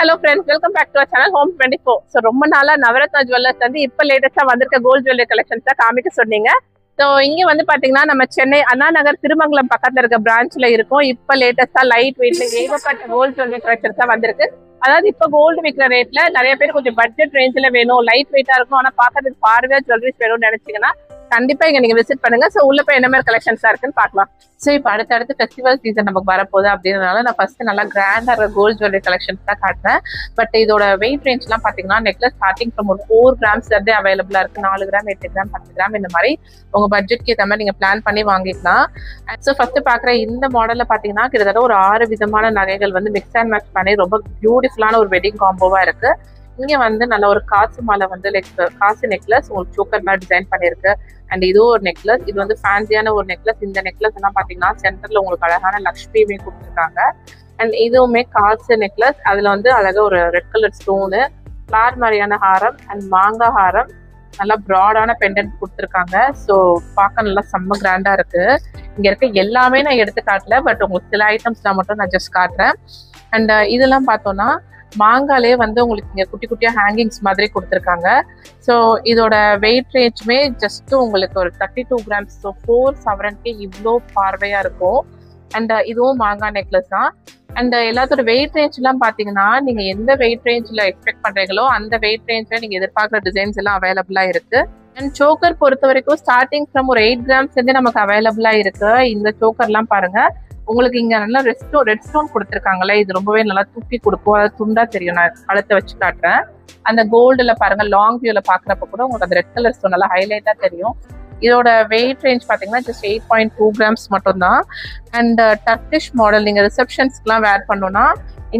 hello friends, welcome back to our channel Home 24. So ரொம்ப நாளா Navratna jewellers வந்து இப்ப லேட்டஸ்டா வந்திருக்க கோல்ட் ஜுவல்லரி கலெக்ஷன்ஸ் தான் காமிக்க சொன்னீங்க. ஸோ இங்க வந்து பாத்தீங்கன்னா நம்ம சென்னை அண்ணா நகர் திருமங்கலம் பக்கத்துல இருக்க பிரான்ச்ல இருக்கும். இப்ப லேட்டஸ்டா லைட் வெயிட்ல ஏகப்பட்ட கோல்ட் ஜுவல்லரி கலெக்ஷன்ஸ் தான் வந்திருக்கு. அதாவது இப்ப கோல்டு விற்கிற ரேட்ல நிறைய பேர் கொஞ்சம் பட்ஜெட் ரேஞ்சில வேணும், லைட் வெயிட்டா இருக்கும், ஆனா பாக்கிறதுக்கு பார்வையா ஜுவல்லரிஸ் வேணும்னு நினைச்சீங்கன்னா கண்டிப்பா இங்க நீங்க விசிட் பண்ணுங்க. சோ உள்ள போய் என்ன மாதிரி கலெக்ஷன்ஸா இருக்குன்னு பாக்கலாம். சோ இப்ப அடுத்தடுத்து ஃபெஸ்டிவல் சீசன் நமக்கு வரப்போகுது அப்படின்றதுனால நான் ஃபர்ஸ்ட் நல்லா கிராண்டா கோல்ட் ஜுவல்லரி கலெக்ஷன்ஸ் தான் காட்டுறேன். பட் இதோட வெயிட் ரேஞ்ச் எல்லாம் பாத்தீங்கன்னா நெக்லஸ் ஸ்டார்டிங் ஃப்ரம் ஒரு 4 கிராம்ஸ் இருந்தே அவைலபிளா இருக்கு. 4 கிராம் 8 கிராம் 10 கிராம் இந்த மாதிரி உங்க பட்ஜெட்க்கு ஏற்ற மாதிரி நீங்க பிளான் பண்ணி வாங்கிக்கலாம். ஸோ ஃபர்ஸ்ட் பாக்குற இந்த மாடல்ல பாத்தீங்கன்னா கிட்டத்தட்ட ஒரு 6 விதமான நகைகள் வந்து மிக்ஸ் அண்ட் மேட்ச் பண்ணி ரொம்ப பியூட்டிஃபுல்லான ஒரு வெட்டிங் காம்போவா இருக்கு. இங்க வந்து நல்ல ஒரு காசு மாலை வந்து லைக் காசு நெக்லஸ் உங்களுக்கு சோக்கர் மாதிரி டிசைன் பண்ணிருக்கு. அண்ட் இதுவும் ஒரு நெக்லஸ், இது வந்து ஃபேன்சியான ஒரு நெக்லஸ். இந்த நெக்லஸ் எல்லாம் பாத்தீங்கன்னா சென்டர்ல உங்களுக்கு அழகான லக்ஷ்மியுமே கொடுத்துருக்காங்க. அண்ட் இதுவுமே காசு நெக்லஸ், அதுல வந்து அழகா ஒரு ரெட் கலர் ஸ்டோனு, ஃபிளார் மாதிரியான ஹாரம் அண்ட் மாங்காய் ஹாரம், நல்லா ப்ராடான பெண்டன்ட் கொடுத்துருக்காங்க. ஸோ பார்க்க நல்லா செம்ம கிராண்டா இருக்கு. இங்க இருக்க எல்லாமே நான் எடுத்து காட்டல, பட் உங்களுக்கு சில ஐட்டம்ஸ்லாம் மட்டும் நான் ஜஸ்ட் காட்டுறேன். அண்ட் இதெல்லாம் பார்த்தோம்னா மாங்காலே வந்து உங்களுக்கு இங்க குட்டி குட்டியா ஹேங்கிங்ஸ் மாதிரி கொடுத்துருக்காங்க. ஸோ இதோட வெயிட் ரேஞ்சுமே ஜஸ்ட் உங்களுக்கு ஒரு 32 கிராம்ஸ். ஸோ 4 சவரனுக்கு இவ்வளோ பார்வையா இருக்கும். அண்ட் இதுவும் மாங்காய் நெக்லஸ் தான். அண்ட் எல்லாத்தோட வெயிட் ரேஞ்ச் எல்லாம் பாத்தீங்கன்னா நீங்க எந்த வெயிட் ரேஞ்ச்ல எக்ஸ்பெக்ட் பண்றீங்களோ அந்த வெயிட் ரேஞ்ச்ல நீங்க எதிர்பார்க்குற டிசைன்ஸ் எல்லாம் அவைலபிளா இருக்கு. அண்ட் சோக்கர் பொறுத்த வரைக்கும் ஸ்டார்டிங் ஃப்ரம் ஒரு 8 கிராம்ஸ் வந்து நமக்கு அவைலபிளா இருக்கு. இந்த சோக்கர் எல்லாம் பாருங்க, உங்களுக்கு இங்க நல்லா ரெட் ஸ்டோன் கொடுத்துருக்காங்களே, இது ரொம்பவே நல்லா தூக்கி கொடுக்கும். அதாவது துண்டா தெரியும். நான் கழுத்தை வச்சு காட்டுறேன். அந்த கோல்டுல பாருங்க, லாங் வியூல பாக்குறப்ப கூட உங்களுக்கு அந்த ரெட் கலர் ஸ்டோன் நல்லா ஹைலைட்டா தெரியும். இதோட வெயிட் ரேஞ்ச் பாத்தீங்கன்னா ஜஸ்ட் 8.2 கிராம்ஸ் மட்டும் தான். அண்ட் டர்க்கிஷ் மாடல் நீங்க ரிசப்ஷன்ஸ்க்குலாம் வேர் பண்ணோம்னா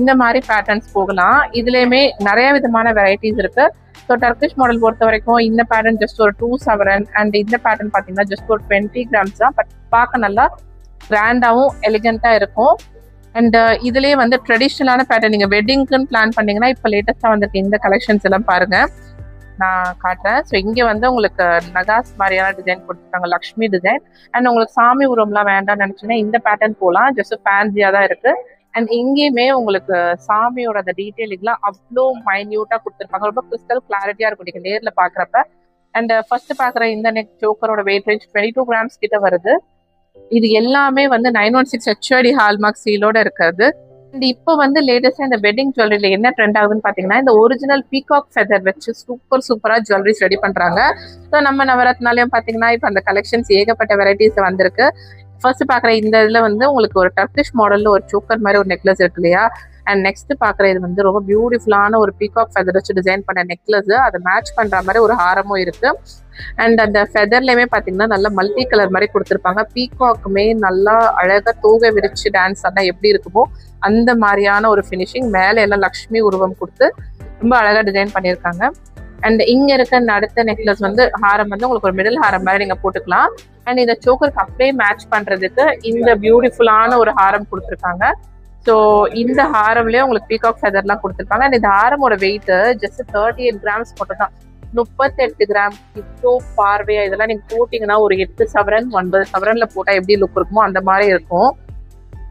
இந்த மாதிரி பேட்டர்ன்ஸ் போகலாம். இதுலயுமே நிறைய விதமான வெரைட்டிஸ் இருக்கு. ஸோ டர்க்கிஷ் மாடல் பொறுத்த வரைக்கும் இந்த பேட்டர்ன் ஜஸ்ட் ஒரு 2 சவரன். அண்ட் இந்த பேட்டர்ன் பாத்தீங்கன்னா ஜஸ்ட் ஒரு 20 கிராம்ஸ் தான். பட் பார்க்க நல்லா கிராண்டாவும் எலிகண்டா இருக்கும். அண்ட் இதுலயே வந்து ட்ரெடிஷ்னலான பேட்டர்ன் நீங்க வெட்டிங்க்குன்னு பிளான் பண்ணீங்கன்னா இப்ப லேட்டஸ்டா வந்திருக்கு இந்த கலெக்ஷன்ஸ் எல்லாம் பாருங்க, நான் காட்டுறேன். ஸோ இங்க வந்து உங்களுக்கு நகாஸ் மாதிரியான டிசைன் கொடுத்துருக்காங்க, லக்ஷ்மி டிசைன். அண்ட் உங்களுக்கு சாமி உருவம்லாம் வேண்டாம்னு நினைச்சீங்கன்னா இந்த பேட்டர்ன் போகலாம், ஜஸ்ட் ஃபேன்சியா தான் இருக்கு. அண்ட் இங்கேயுமே உங்களுக்கு சாமியோட அந்த டீட்டெயிலிங்லாம் அவ்வளோ மைன்யூட்டா கொடுத்துருப்பாங்க, ரொம்ப கிறிஸ்டல் கிளாரிட்டியா இருக்கும் நீங்க நேர்ல பாக்குறப்ப. அண்ட் ஃபர்ஸ்ட் பாக்குற இந்த நெக் சோக்கரோட வெயிட் ரேஞ்ச் 22 கிராம்ஸ் கிட்ட வருது. இது எல்லாமே வந்து 916 HUID ஹால்மார்க் சீலோட இருக்காது. அண்ட் இப்போ வந்து லேட்டஸ்டா இந்த வெட்டிங் ஜுவல்லரியில என்ன ட்ரெண்ட் ஆகுதுன்னு பாத்தீங்கன்னா இந்த ஒரிஜினல் பீகாக் ஃபெதர் வச்சு சூப்பரா ஜுவல்லரிஸ் ரெடி பண்றாங்க. ஸோ நம்ம நவரத்னாலையும் பாத்தீங்கன்னா இப்போ அந்த கலெக்ஷன்ஸ் ஏகப்பட்ட வெரைட்டிஸ் வந்திருக்கு. ஃபர்ஸ்ட் பாக்குற இந்த இதுல வந்து உங்களுக்கு ஒரு டர்க்கிஷ் மாடல்ல ஒரு சோக்கர் மாதிரி ஒரு நெக்லஸ் இருக்கு இல்லையா. அண்ட் நெக்ஸ்ட் பாக்குற இது வந்து ரொம்ப பியூட்டிஃபுல்லான ஒரு பீகாக் ஃபெதர் வச்சு டிசைன் பண்ண நெக்லஸ், அதை மேட்ச் பண்ற மாதிரி ஒரு ஹாரமும் இருக்கு. அண்ட் அந்த ஃபெதர்லயுமே பாத்தீங்கன்னா நல்லா மல்டி கலர் மாதிரி கொடுத்துருப்பாங்க. பீகாக்குமே நல்லா அழகா தூக விரிச்சு டான்ஸ் ஆனா எப்படி இருக்குமோ அந்த மாதிரியான ஒரு ஃபினிஷிங். மேல எல்லாம் லக்ஷ்மி உருவம் கொடுத்து ரொம்ப அழகா டிசைன் பண்ணியிருக்காங்க. அண்ட் இங்க இருக்க அடுத்த நெக்லஸ் வந்து ஹாரம் வந்து உங்களுக்கு ஒரு மிடில் ஹாரம் மாதிரி நீங்க போட்டுக்கலாம். அண்ட் இந்த சோக்கருக்கு அப்படியே மேட்ச் பண்றதுக்கு இந்த பியூட்டிஃபுல்லான ஒரு ஹாரம் கொடுத்துருக்காங்க. ஸோ இந்த ஹாரம்லயே உங்களுக்கு பீகாக் ஃபெதர்லாம் கொடுத்துருப்பாங்க. அண்ட் இந்த ஹாரமோட வெயிட் ஜஸ்ட் 38 கிராம்ஸ் மட்டும் தான். 38 கிராம் இவ்வளோ பார்வையா இதெல்லாம் நீங்க போட்டீங்கன்னா ஒரு 8 சவரன் 9 சவரன்ல போட்டா எப்படி லுக் இருக்குமோ அந்த மாதிரி இருக்கும்.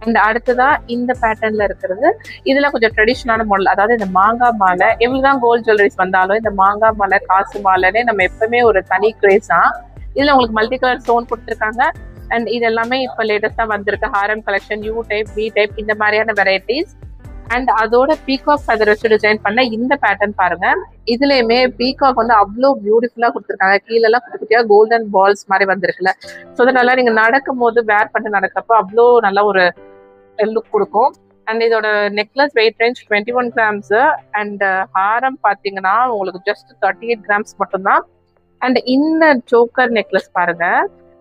அண்ட் அடுத்ததா இந்த பேட்டர்ன்ல இருக்கிறது இதெல்லாம் கொஞ்சம் ட்ரெடிஷ்னலான மாடல். அதாவது இந்த மாங்காய் மாலை, எவ்வளவுதான் கோல்ட் ஜுவல்லரிஸ் வந்தாலும் இந்த மாங்காய் மாலை காசு மாலைன்னு நம்ம எப்பவுமே ஒரு தனி கிரேஸ் தான். இதுல உங்களுக்கு மல்டி கலர் ஸ்டோன் கொடுத்துருக்காங்க. அண்ட் இது எல்லாமே இப்போ லேட்டஸ்டா வந்திருக்க haram collection, U type B type இந்த மாதிரியான வெரைட்டிஸ். அண்ட் அதோட பீகாக் ஃபெதர் வச்சு டிசைன் பண்ண இந்த பேட்டர்ன் பாருங்க, இதுலயுமே பீகாக் வந்து அவ்வளோ பியூட்டிஃபுல்லா கொடுத்துருக்காங்க. கீழெல்லாம் குட்டி குட்டியா கோல்டன் பால்ஸ் மாதிரி வந்திருக்குல்ல. ஸோ அதனால நீங்க நடக்கும் போது வேர் பண்ணி நடக்கிறப்போ அவ்வளோ நல்ல ஒரு லுக் கொடுக்கும். அண்ட் இதோட necklace weight range 21 grams. And haram பாத்தீங்கன்னா உங்களுக்கு ஜஸ்ட் 38 கிராம்ஸ் மட்டும்தான். அண்ட் இந்த சோக்கர் நெக்லஸ் பாருங்க,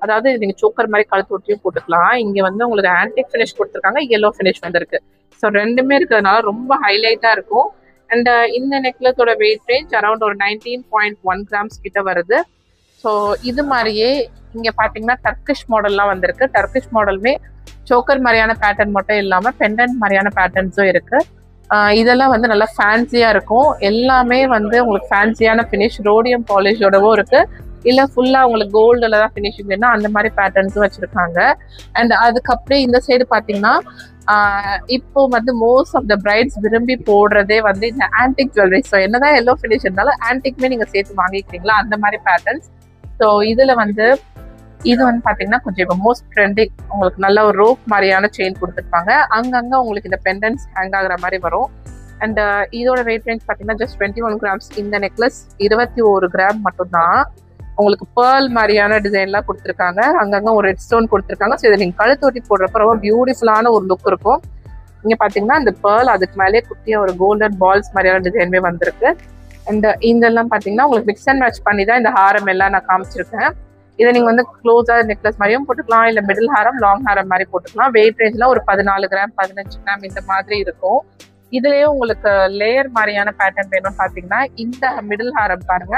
அதாவது நீங்க சோக்கர் மாதிரி கழுத்து ஒட்டியும் போட்டுக்கலாம். இங்க வந்து உங்களுக்கு ஆன்டிக் ஃபினிஷ் கொடுத்துருக்காங்க, எல்லோ ஃபினிஷ் வந்திருக்கு. ஸோ ரெண்டுமே இருக்கிறதுனால ரொம்ப ஹைலைட்டா இருக்கும். அண்ட் இந்த நெக்லஸோட வெயிட் ரேஞ்ச் அரௌண்ட் ஒரு 19.1 கிராம்ஸ் கிட்ட வருது. ஸோ இது மாதிரியே இங்க பாத்தீங்கன்னா டர்க்கிஷ் மாடல்லாம் வந்திருக்கு. டர்க்கிஷ் மாடலுமே சோக்கர் மாதிரியான பேட்டர்ன் மட்டும் இல்லாம பெண்டன்ட் மாதிரியான பேட்டர்ன்ஸும் இருக்கு. இதெல்லாம் வந்து நல்லா ஃபேன்சியா இருக்கும். எல்லாமே வந்து உங்களுக்கு ஃபேன்சியான ஃபினிஷ் ரோடியம் பாலிஷோடவும் இருக்கு. இல்ல ஃபுல்லா உங்களுக்கு கோல்டுல தான் ஃபினிஷிங் வேணும் அந்த மாதிரி பேட்டர்ன்ஸும் வச்சிருக்காங்க. அண்ட் அதுக்கப்புறம் இந்த சைடு பாத்தீங்கன்னா இப்போ வந்து மோஸ்ட் ஆஃப் த பிரைட்ஸ் விரும்பி போடுறதே வந்து இந்த ஆன்டிக் ஜுவல்லரி. ஸோ என்னதான் எல்லோ ஃபினிஷ் இருந்தாலும் ஆன்டிக்மே நீங்க சேர்த்து வாங்கிக்கிறீங்களா அந்த மாதிரி பேட்டர்ன்ஸ். ஸோ இதுல வந்து இது வந்து பாத்தீங்கன்னா கொஞ்சம் இப்போ மோஸ்ட் ட்ரெண்டிங், உங்களுக்கு நல்ல ஒரு ரோப் மாதிரியான செயின் கொடுத்துருப்பாங்க. அங்கங்க உங்களுக்கு இந்த பெண்டன்ஸ் ஹேங் ஆகுற மாதிரி வரும். அண்ட் இதோட வெயிட் ரேஞ்ச் பாத்தீங்கன்னா ஜஸ்ட் 21 கிராம்ஸ். இந்த நெக்லஸ் 21 கிராம் மட்டும்தான். உங்களுக்கு பேர்ல் மாதிரியான டிசைன்லாம் கொடுத்துருக்காங்க. அங்கங்க ஒரு ரெட் ஸ்டோன் கொடுத்துருக்காங்க. ஸோ இதை நீங்க கழுத்தொட்டி போடுறப்ப ரொம்ப பியூட்டிஃபுல்லான ஒரு லுக் இருக்கும். இங்க பாத்தீங்கன்னா இந்த பேர்ல் அதுக்கு மேலே குட்டியா ஒரு கோல்டன் பால்ஸ் மாதிரியான டிசைன்மே வந்திருக்கு. அண்ட் இதெல்லாம் பாத்தீங்கன்னா உங்களுக்கு மிக்ஸ் அண்ட் மேட்ச் பண்ணி தான் இந்த ஹாரம் எல்லாம் நான் காமிச்சிருக்கேன். இதை நீங்க வந்து க்ளோஸா நெக்லஸ் மாதிரியும் போட்டுக்கலாம், இல்ல மிடில் ஹாரம் லாங் ஹாரம் மாதிரி போட்டுக்கலாம். வெயிட் ரேஞ்ச்ல ஒரு 14 கிராம் 15 கிராம் இந்த மாதிரி இருக்கும். இதுலயே உங்களுக்கு லேயர் மாதிரியான பேட்டர்ன் வேணும்னு பாத்தீங்கன்னா இந்த மிடில் ஹாரம் பாருங்க,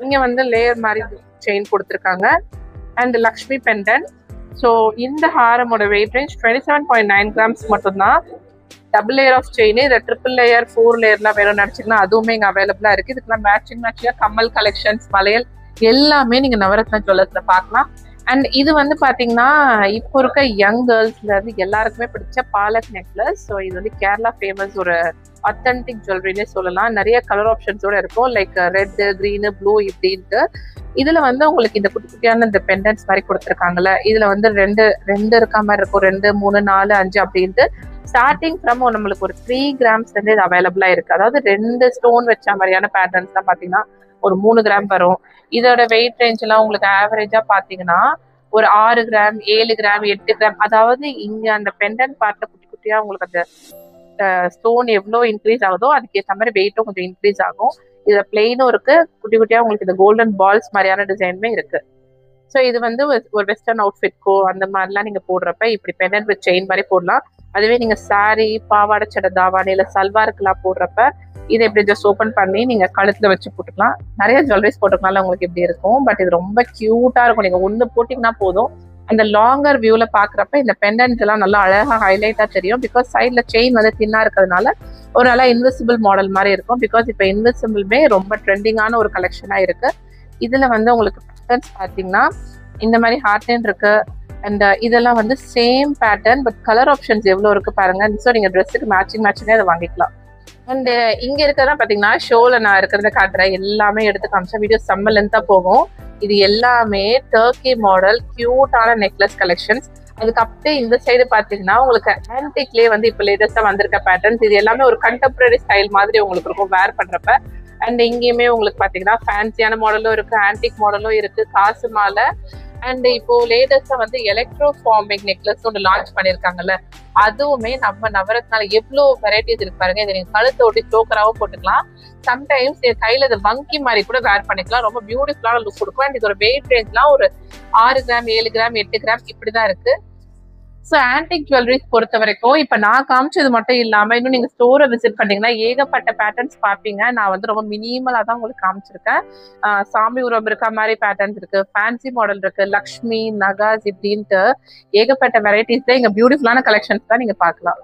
இங்க வந்து லேயர் மாதிரி செயின் கொடுத்துருக்காங்க. And Lakshmi pendant. ஸோ இந்த ஹாரமோட வெயிட் ரேஞ்ச் 27.9 கிராம்ஸ் மட்டும்தான். டபுள் லேயர் ஆஃப் செயின், இதை ட்ரிபிள் லேயர் 4 லேயர்லாம் வேணும்னு நினைச்சீங்கன்னா அதுவுமே இங்க அவைலபிளா இருக்கு. இதுக்கெல்லாம் மேட்சிங்கா கம்மல் கலெக்ஷன்ஸ், வளையல் எல்லாமே நீங்க நவரத்னா ஜுவல்லர்ஸ்ல பார்க்கலாம். அண்ட் இது வந்து பாத்தீங்கன்னா இப்போ இருக்க யங் கேர்ள்ஸ்ல இருந்து எல்லாருக்குமே பிடிச்ச பாலக் நெக்லஸ். ஸோ இது வந்து கேரளா ஃபேமஸ் ஒரு அத்தன்டிக் ஜுவல்லரினே சொல்லலாம். நிறைய கலர் ஆப்ஷன்ஸோட இருக்கும், லைக் ரெட், கிரீனு, ப்ளூ இப்படின்ட்டு. இதுல வந்து உங்களுக்கு இந்த குட்டி குட்டியான இந்த பெண்டன்ஸ் மாதிரி கொடுத்துருக்காங்கல்ல, இதுல வந்து ரெண்டு இருக்க மாதிரி இருக்கும். 2, 3, 4, 5 அப்படின்ட்டு ஸ்டார்டிங் ஃப்ரம் நம்மளுக்கு ஒரு 3 கிராம்ஸ் வந்து இது அவைலபிளா இருக்கு. அதாவது 2 ஸ்டோன் வச்ச மாதிரியான பேட்டர்ன்ஸ் தான் பாத்தீங்கன்னா ஒரு 3 கிராம் வரும். இதோட வெயிட் ரேஞ்ச் எல்லாம் உங்களுக்கு ஆவரேஜா பாத்தீங்கன்னா ஒரு 6 கிராம் 7 கிராம் 8 கிராம். அதாவது இங்க அந்த பெண்டன் பார்ட்ல குட்டி குட்டியா உங்களுக்கு அந்த ஸ்டோன் எவ்வளோ இன்க்ரீஸ் ஆகுதோ அதுக்கேற்ற மாதிரி வெயிட்டும் கொஞ்சம் இன்க்ரீஸ் ஆகும். இதுல பிளெயினும் இருக்கு, குட்டி குட்டியா உங்களுக்கு இந்த கோல்டன் பால்ஸ் மாதிரியான டிசைனுமே இருக்கு. ஸோ இது வந்து ஒரு வெஸ்டர்ன் அவுட்ஃபிட்கோ அந்த மாதிரிலாம் நீங்க போடுறப்ப இப்படி பெண்டன் வித் செயின் மாதிரி போடலாம். அதுவே நீங்க சாரி, பாவாடை சட்டை, தாவாணி இல்ல சல்வாருக்குலாம் போடுறப்ப இதை இப்படி ஜஸ்ட் ஓப்பன் பண்ணி நீங்க கழுத்துல வச்சு போட்டுக்கலாம். நிறைய ஜுவல்லரிஸ் போட்டுக்கனால உங்களுக்கு இப்படி இருக்கும். பட் இது ரொம்ப கியூட்டா இருக்கும். நீங்க ஒண்ணு போட்டீங்கன்னா போதும், அந்த லாங்கர் வியூல பாக்குறப்ப இந்த பெண்டன்ஸ் எல்லாம் நல்லா அழகா ஹைலைட்டா தெரியும். பிகாஸ் சைட்ல செயின் வந்து தின்னா இருக்கிறதுனால ஒரு நல்லா இன்விசிபிள் மாடல் மாதிரி இருக்கும். பிகாஸ் இப்ப இன்விசிபிள்மே ரொம்ப ட்ரெண்டிங்கான ஒரு கலெக்ஷனா இருக்கு. இதுல வந்து உங்களுக்கு பேட்டர்ன்ஸ் பாத்தீங்கன்னா இந்த மாதிரி ஹார்ட் இருக்கு. அண்ட் இதெல்லாம் வந்து same pattern, but colour options எவ்வளவு இருக்கு பாருங்க. ஸோ நீங்க ட்ரெஸ்ஸுக்கு மேட்சிங்கா அதை வாங்கிக்கலாம். அண்ட் இங்க இருக்கிறதா பாத்தீங்கன்னா ஷோல நான் இருக்கிறத காட்டுறேன். எல்லாமே எடுத்து காமிச்சா வீடியோ செம்ம லென்த்தா போகும். இது எல்லாமே டர்க்கி மாடல் கியூட்டான நெக்லஸ் கலெக்ஷன்ஸ். அதுக்கு அப்படியே இந்த சைடு பாத்தீங்கன்னா உங்களுக்கு ஆன்டிக்லயே வந்து இப்ப லேட்டஸ்டா வந்திருக்க பேட்டர்ன்ஸ். இது எல்லாமே ஒரு கண்டெம்பரரி ஸ்டைல் மாதிரி உங்களுக்கு இருக்கும் வேர் பண்றப்ப. அண்ட் இங்கேயுமே உங்களுக்கு பாத்தீங்கன்னா ஃபேன்சியான மாடலும் இருக்கு, ஆன்டிக் மாடலும் இருக்கு, காசு மாலை. அண்ட் இப்போ லேட்டஸ்டா வந்து எலக்ட்ரோ ஃபார்மிங் நெக்லஸ் ஒன்று லான்ச் பண்ணிருக்காங்கல்ல, அதுவுமே நம்ம நவரத்னால எவ்வளவு வெரைட்டிஸ் இருக்கு பாருங்க. இதை நீங்க கழுத்தை ஒட்டி ஸ்டோக்கராவும் போட்டுக்கலாம். சம்டைம்ஸ் கையில இது வங்கி மாதிரி கூட வேர் பண்ணிக்கலாம். ரொம்ப பியூட்டிஃபுல்லான லுக் கொடுக்கும். அண்ட் இதோட வெயிட் ரேஞ்ச்லாம் ஒரு 6 கிராம் 7 கிராம் 8 கிராம் இப்படிதான் இருக்கு. ஸோ ஆன்டிக் ஜுவல்லரிஸ் பொறுத்த வரைக்கும் இப்ப நான் காமிச்சது மட்டும் இல்லாம இன்னும் நீங்க ஸ்டோரை விசிட் பண்ணீங்கன்னா ஏகப்பட்ட பேட்டர்ன்ஸ் பார்ப்பீங்க. நான் வந்து ரொம்ப மினிமலா தான் உங்களுக்கு காமிச்சிருக்கேன். சாமி உரம் இருக்க மாதிரி பேட்டர்ன்ஸ் இருக்கு, ஃபேன்சி மாடல் இருக்கு, லக்ஷ்மி, நகாஸ் இப்படின்ட்டு ஏகப்பட்ட வெரைட்டிஸ்ல இங்க பியூட்டிஃபுல்லான கலெக்ஷன்ஸ் தான் நீங்க பார்க்கலாம்.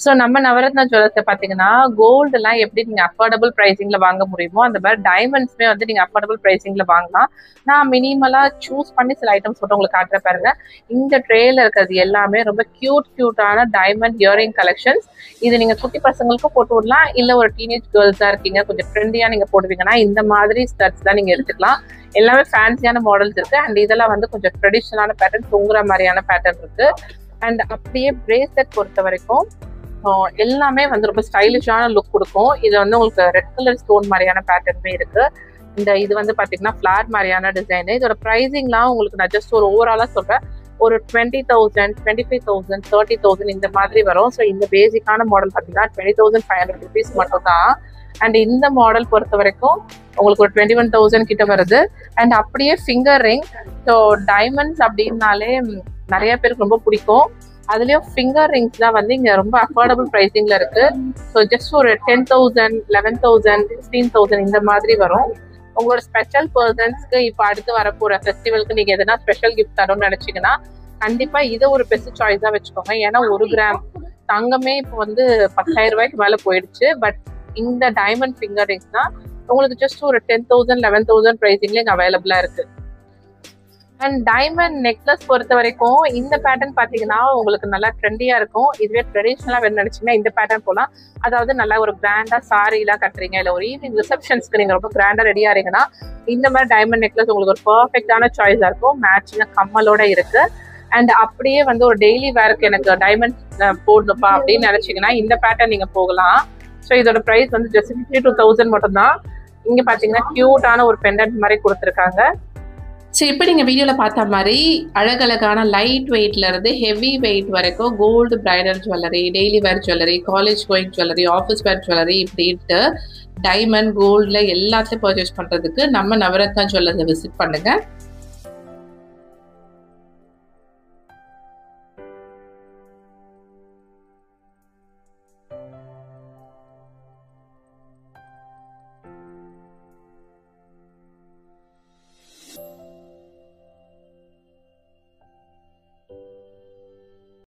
ஸோ நம்ம நவரத்னா ஜுவல்லர்ஸ் பாத்தீங்கன்னா கோல்டு எல்லாம் எப்படி நீங்க அஃபோர்டபுள் பிரைசிங்ல வாங்க முடியுமோ அந்த மாதிரி டைமண்ட்ஸ்மே வந்து நீங்க அஃபோர்டபுள் பிரைசிங்ல வாங்கலாம். நான் மினிமலா சூஸ் பண்ணி சில ஐட்டம்ஸ் மட்டும் உங்களுக்கு காட்டுற பாருங்க. இந்த ட்ரேல இருக்கிறது எல்லாமே ரொம்ப கியூட்டான டைமண்ட் இயரிங் கலெக்ஷன்ஸ். இது நீங்க குட்டி பசங்களுக்கும் போட்டு விடலாம், இல்ல ஒரு டீனேஜ் கேர்ள்ஸா இருக்கீங்க கொஞ்சம் ட்ரெண்டியா நீங்க போடுவீங்கன்னா இந்த மாதிரி ஸ்டட்ஸ் தான் நீங்க எடுத்துக்கலாம். எல்லாமே ஃபேன்சியான மாடல்ஸ் இருக்கு. அண்ட் இதெல்லாம் வந்து கொஞ்சம் ட்ரெடிஷனலான பேட்டர்ன், தொங்குற மாதிரியான பேட்டர்ன் இருக்கு. அண்ட் அப்படியே பிரேஸ்லெட் பொறுத்த வரைக்கும் எல்லாமே வந்து ரொம்ப ஸ்டைலிஷான லுக் கொடுக்கும். இது வந்து உங்களுக்கு ரெட் கலர் ஸ்டோன் மாதிரியான பேட்டர்னுமே இருக்கு. இந்த இது வந்து பாத்தீங்கன்னா ஃபிளார் மாதிரியான டிசைன். இதோட பிரைசிங்லாம் உங்களுக்கு நான் ஜஸ்ட் ஒரு ஓவராலா சொல்றேன். ஒரு 20,000 25,000 30,000 இந்த மாதிரி வரும். ஸோ இந்த பேசிக்கான மாடல் பாத்தீங்கன்னா 20,500 ருபீஸ் மட்டும் தான். அண்ட் இந்த மாடல் பொறுத்த வரைக்கும் உங்களுக்கு ஒரு 21,000 கிட்ட வருது. அண்ட் அப்படியே ஃபிங்கர் ரிங். ஸோ டைமண்ட்ஸ் அப்படின்னாலே நிறைய பேருக்கு ரொம்ப பிடிக்கும். அதுலயும் ஃபிங்கர் ரிங்ஸ் தான் வந்து இங்க ரொம்ப அஃபோர்டபுள் பிரைசிங்ல இருக்கு. ஸோ ஜஸ்ட் ஒரு 10,000 11,000 15,000 இந்த மாதிரி வரும். உங்களோட ஸ்பெஷல் பர்சன்ஸ்க்கு இப்ப அடுத்து வரப்போற ஃபெஸ்டிவலுக்கு நீங்க எதனா ஸ்பெஷல் கிஃப்ட் தரணும்னு நினைச்சீங்கன்னா கண்டிப்பா இதை ஒரு பெஸ்ட் சாய்ஸா வச்சுக்கோங்க. ஏன்னா 1 கிராம் தங்கமே இப்போ வந்து 10,000 ரூபாய்க்கு மேல போயிடுச்சு. பட் இந்த டைமண்ட் ஃபிங்கர் ரிங்ஸ் தான் உங்களுக்கு ஜஸ்ட் ஒரு 10,000 11,000 பிரைசிங்ல இங்க அவைலபிளா இருக்கு. அண்ட் டைமண்ட் நெக்லஸ் பொறுத்த வரைக்கும் இந்த பேட்டர்ன் பார்த்தீங்கன்னா உங்களுக்கு நல்லா ட்ரெண்டியாக இருக்கும். இதுவே ட்ரெடிஷ்னலாக வேணும் நினச்சிங்கன்னா இந்த பேட்டர்ன் போகலாம். அதாவது நல்லா ஒரு கிராண்டாக சாரீலாம் கட்டுறீங்க, இல்லை ஒரு ஈவினிங் ரிசப்ஷன்ஸ்க்கு நீங்கள் ரொம்ப கிராண்டாக ரெடியாக இருங்கன்னா இந்த மாதிரி டைமண்ட் நெக்லஸ் உங்களுக்கு ஒரு பர்ஃபெக்டான சாய்ஸாக இருக்கும். மேட்சிங்காக கம்மலோட இருக்குது. அண்ட் அப்படியே வந்து ஒரு டெய்லி வேருக்கு எனக்கு டைமண்ட் போடணுப்பா அப்படின்னு நினச்சிங்கன்னா இந்த பேட்டர்ன் நீங்கள் போகலாம். ஸோ இதோட ப்ரைஸ் வந்து ஜஸ்ட் 52,000 மட்டும்தான். இங்கே பார்த்தீங்கன்னா க்யூட்டான ஒரு பெண்டன்ட் மாதிரி கொடுத்துருக்காங்க. ஸோ இப்போ நீங்கள் வீடியோவில் பார்த்த மாதிரி அழகழகான லைட் வெயிட்லேருந்து ஹெவி வெயிட் வரைக்கும் gold bridal jewellery, daily wear jewellery, college going jewellery, office wear jewellery இப்படின்ட்டு டைமண்ட் கோல்டில் எல்லாத்தையும் பர்ச்சேஸ் பண்ணுறதுக்கு நம்ம நவரத்னா ஜுவல்லர்ஸை விசிட் பண்ணுங்கள்.